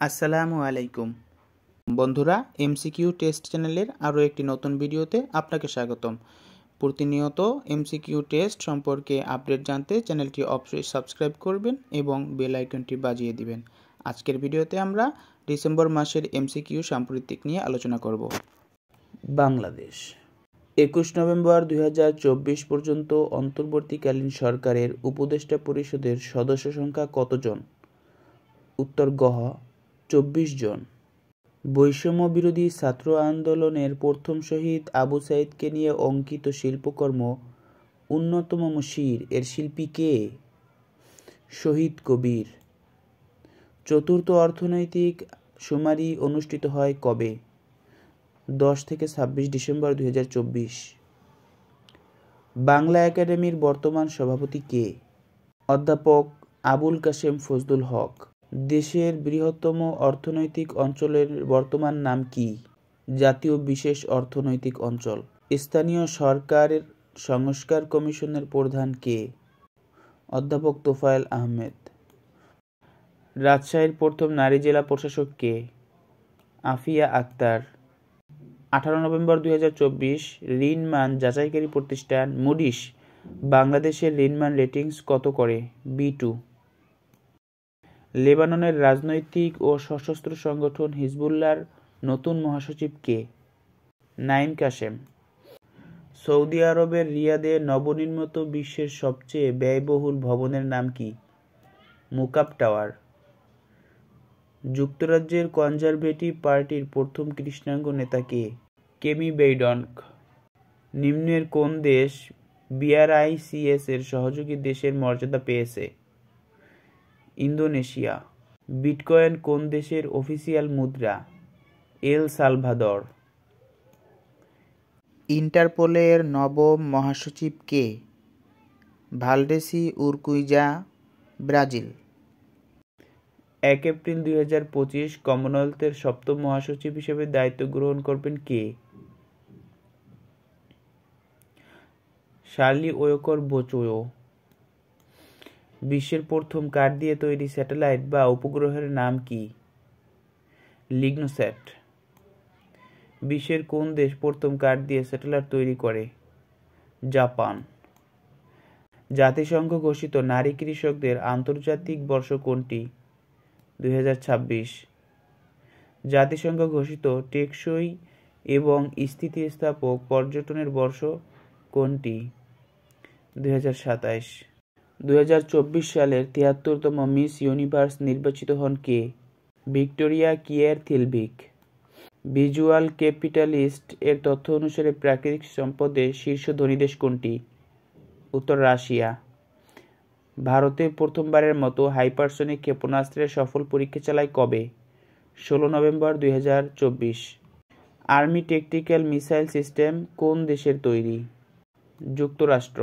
আসসালামু আলাইকুম বন্ধুরা, এমসিকিউ টেস্ট চ্যানেলের আরও একটি নতুন ভিডিওতে আপনাকে স্বাগতম। প্রতিনিয়ত এমসিকিউ টেস্ট সম্পর্কে আপডেট জানতে চ্যানেলটি অবশ্যই সাবস্ক্রাইব করবেন এবং বেল আইকনটি বাজিয়ে দিবেন। আজকের ভিডিওতে আমরা ডিসেম্বর মাসের এমসিকিউ সাম্প্রতিক নিয়ে আলোচনা করব। বাংলাদেশ 21 নভেম্বর 2024 পর্যন্ত অন্তর্বর্তীকালীন সরকারের উপদেষ্টা পরিষদের সদস্য সংখ্যা কতজন? উত্তর গ 24 জন। বৈষম্য বিরোধী ছাত্র আন্দোলনের প্রথম শহীদ আবু সাঈদকে নিয়ে অঙ্কিত শিল্পকর্ম উন্নতম শির এর শিল্পী কে? শহীদ কবির। চতুর্থ অর্থনৈতিক শুমারি অনুষ্ঠিত হয় কবে? 10 থেকে 26 ডিসেম্বর 2024। বাংলা একাডেমির বর্তমান সভাপতি কে? অধ্যাপক আবুল কাশেম ফজলুল হক। দেশের বৃহত্তম অর্থনৈতিক অঞ্চলের বর্তমান নাম কি? জাতীয় বিশেষ অর্থনৈতিক অঞ্চল। স্থানীয় সরকারের সংস্কার কমিশনের প্রধান কে? অধ্যাপক তোফায়েল আহমেদ। রাজশাহীর প্রথম নারী জেলা প্রশাসক কে? আফিয়া আক্তার। 18 নভেম্বর 2024 ঋণ মান যাচাইকারী প্রতিষ্ঠান মুডিস বাংলাদেশের ঋণমান রেটিংস কত করে? B2। লেবাননের রাজনৈতিক ও সশস্ত্র সংগঠন হিজবুল্লাহর নতুন মহাসচিব কে? নাঈম কাসেম। সৌদি আরবের রিয়াদে নবনির্মিত বিশ্বের সবচেয়ে ব্যয়বহুল ভবনের নাম কি? মুকাব টাওয়ার। যুক্তরাজ্যের কনজারভেটিভ পার্টির প্রথম কৃষ্ণাঙ্গ নেতা কে? কেমি বেইডনক। নিম্নের কোন দেশ BRICS এর সহযোগী দেশের মর্যাদা পেয়েছে? ইন্দোনেশিয়া। বিটকয়েন কোন দেশের অফিসিয়াল মুদ্রা? El Salvador. ইন্টারপোলের নবম মহাসচিব কে? ভালডেসি উরকুইজা, ব্রাজিল। 1 এপ্রিল 2025 কমনওয়েলথের সপ্তম মহাসচিব হিসেবে দায়িত্ব গ্রহণ করবেন কে? শার্লি ওয়কর বোচোয়ো। বিশ্বের প্রথম কাঠ দিয়ে তৈরি স্যাটেলাইট বা উপগ্রহের নাম কি? লিগনোস্যাট। বিশ্বের কোন দেশ প্রথম কাঠ দিয়ে স্যাটেলাইট তৈরি করে? জাপান। জাতিসংঘ ঘোষিত নারী কৃষকদের আন্তর্জাতিক বর্ষ কোনটি? 2026। জাতিসংঘ ঘোষিত টেকসই এবং স্থিতিস্থাপক পর্যটনের বর্ষ কোনটি? 2027। 2024 সালের 73তম মিস ইউনিভার্স নির্বাচিত হন কে? ভিক্টোরিয়া কিয়ের থিলভিক। ভিজুয়াল ক্যাপিটালিস্ট এর তথ্য অনুসারে প্রাকৃতিক সম্পদে শীর্ষ ধনী দেশ কোনটি? উত্তর রাশিয়া। ভারতে প্রথমবারের মতো হাইপারসনিক ক্ষেপণাস্ত্রের সফল পরীক্ষা চালায় কবে? 16 November 2024। Army tactical missile system কোন দেশের তৈরি? যুক্তরাষ্ট্র।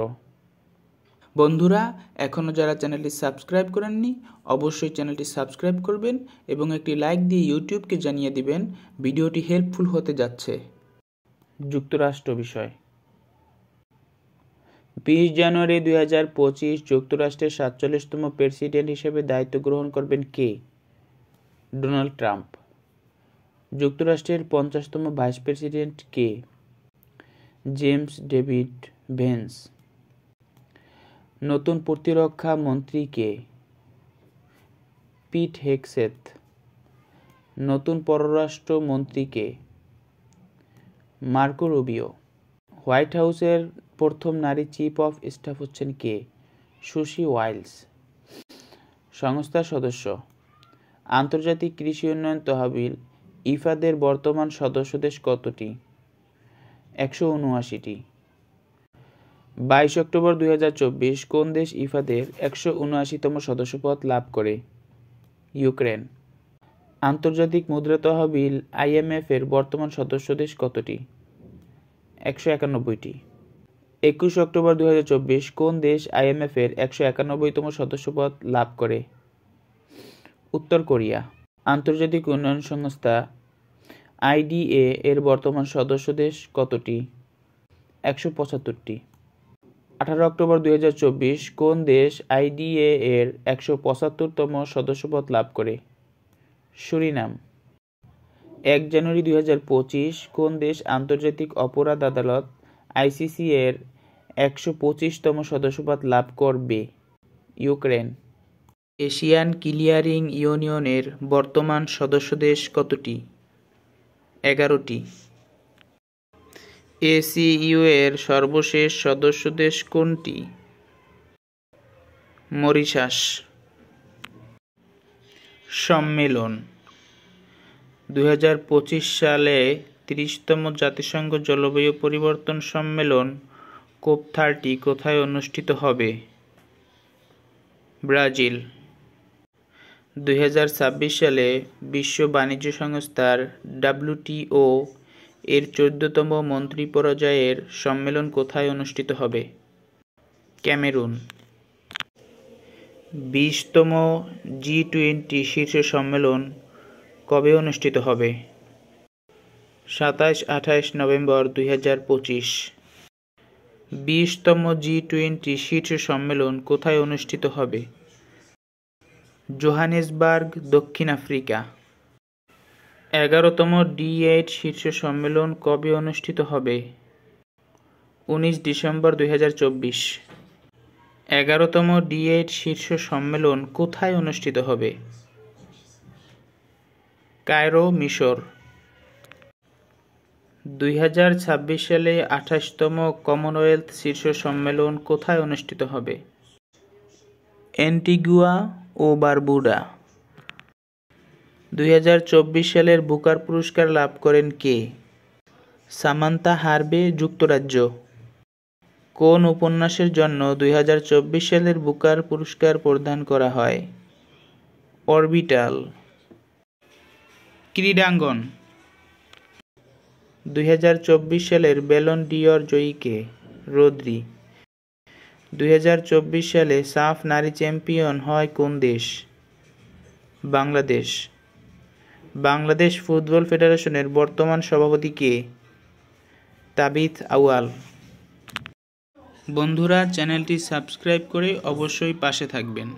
বন্ধুরা, এখনও যারা চ্যানেলটি সাবস্ক্রাইব করেননি অবশ্যই চ্যানেলটি সাবস্ক্রাইব করবেন এবং একটি লাইক দিয়ে ইউটিউবকে জানিয়ে দিবেন ভিডিওটি হেল্পফুল হতে যাচ্ছে। যুক্তরাষ্ট্র বিষয়। 20 জানুয়ারি 2025 যুক্তরাষ্ট্রের 47তম প্রেসিডেন্ট হিসেবে দায়িত্ব গ্রহণ করবেন কে? Donald Trump. যুক্তরাষ্ট্রের 50তম ভাইস প্রেসিডেন্ট কে? James David Vance. নতুন প্রতিরক্ষা মন্ত্রী কে? পিট হেগসেথ। নতুন পররাষ্ট্র মন্ত্রী কে? Marco Rubio. হোয়াইট হাউসের প্রথম নারী চিফ অফ স্টাফ হচ্ছেন কে? সুশি ওয়াইলস। সংস্থার সদস্য। আন্তর্জাতিক কৃষি উন্নয়ন তহবিল ইফাদের বর্তমান সদস্য দেশ কতটি? 179টি। 22 অক্টোবর 2024 কোন দেশ ইফাদের 179তম সদস্যপদ লাভ করে? ইউক্রেন। আন্তর্জাতিক মুদ্রা তহবিল IMF এর বর্তমান সদস্য দেশ কতটি? 191টি। 21 অক্টোবর 2024 কোন দেশ IMF এর 191তম সদস্যপদ লাভ করে? উত্তর কোরিয়া। আন্তর্জাতিক উন্নয়ন সংস্থা IDA এর বর্তমান সদস্য দেশ কতটি? 175টি। 18 অক্টোবর 2024 কোন দেশ IDA এর 175তম সদস্যপদ লাভ করে? সুরিনাম। 1 জানুয়ারি 2025 কোন দেশ আন্তর্জাতিক অপরাধ আদালত আইসিসি এর 125তম সদস্যপদ লাভ করবে? ইউক্রেন। এশিয়ান ক্লিয়ারিং ইউনিয়নের বর্তমান সদস্য দেশ কতটি? 11টি। এসিইউ এর সর্বশেষ সদস্য দেশ কোনটি? মরিশাস। সম্মেলন। 2025 সালে 30তম জাতিসংঘ জলবায়ু পরিবর্তন সম্মেলন COP30 কোথায় অনুষ্ঠিত হবে? ব্রাজিল। 2026 সালে বিশ্ব বাণিজ্য সংস্থার WTO এর 14তম মন্ত্রী পর্যায়ের সম্মেলন কোথায় অনুষ্ঠিত হবে? ক্যামেরুন। 20তম G20 শীর্ষ সম্মেলন কবে অনুষ্ঠিত হবে? 27-28 নভেম্বর 2025। 20তম G20 শীর্ষ সম্মেলন কোথায় অনুষ্ঠিত হবে? জোহানেসবার্গ, দক্ষিণ আফ্রিকা। 11তম D8 শীর্ষ সম্মেলন কবে অনুষ্ঠিত হবে? 19 ডিসেম্বর 2024। 11তম D8 শীর্ষ সম্মেলন কোথায় অনুষ্ঠিত হবে? কায়রো, মিশর। 2026 সালে 28তম কমনওয়েলথ শীর্ষ সম্মেলন কোথায় অনুষ্ঠিত হবে? অ্যান্টিগুয়া ও বারবুডা। 2024 সালের বুকার পুরস্কার লাভ করেন কে? সামান্থা হারবে, যুক্তরাজ্য। কোন উপন্যাসের জন্য 2024 সালের বুকার পুরস্কার প্রদান করা হয়? অরবিটাল। ক্রীড়াঙ্গন। 2024 সালের ব্যালন ডি'অর জয়ী কে? রদ্রি। 2024 সালে সাফ নারী চ্যাম্পিয়ন হয় কোন দেশ? বাংলাদেশ। বাংলাদেশ ফুটবল ফেডারেশনের বর্তমান সভাপতি কে? তাবিথ আউয়াল। বন্ধুরা, চ্যানেলটি সাবস্ক্রাইব করে অবশ্যই পাশে থাকবেন।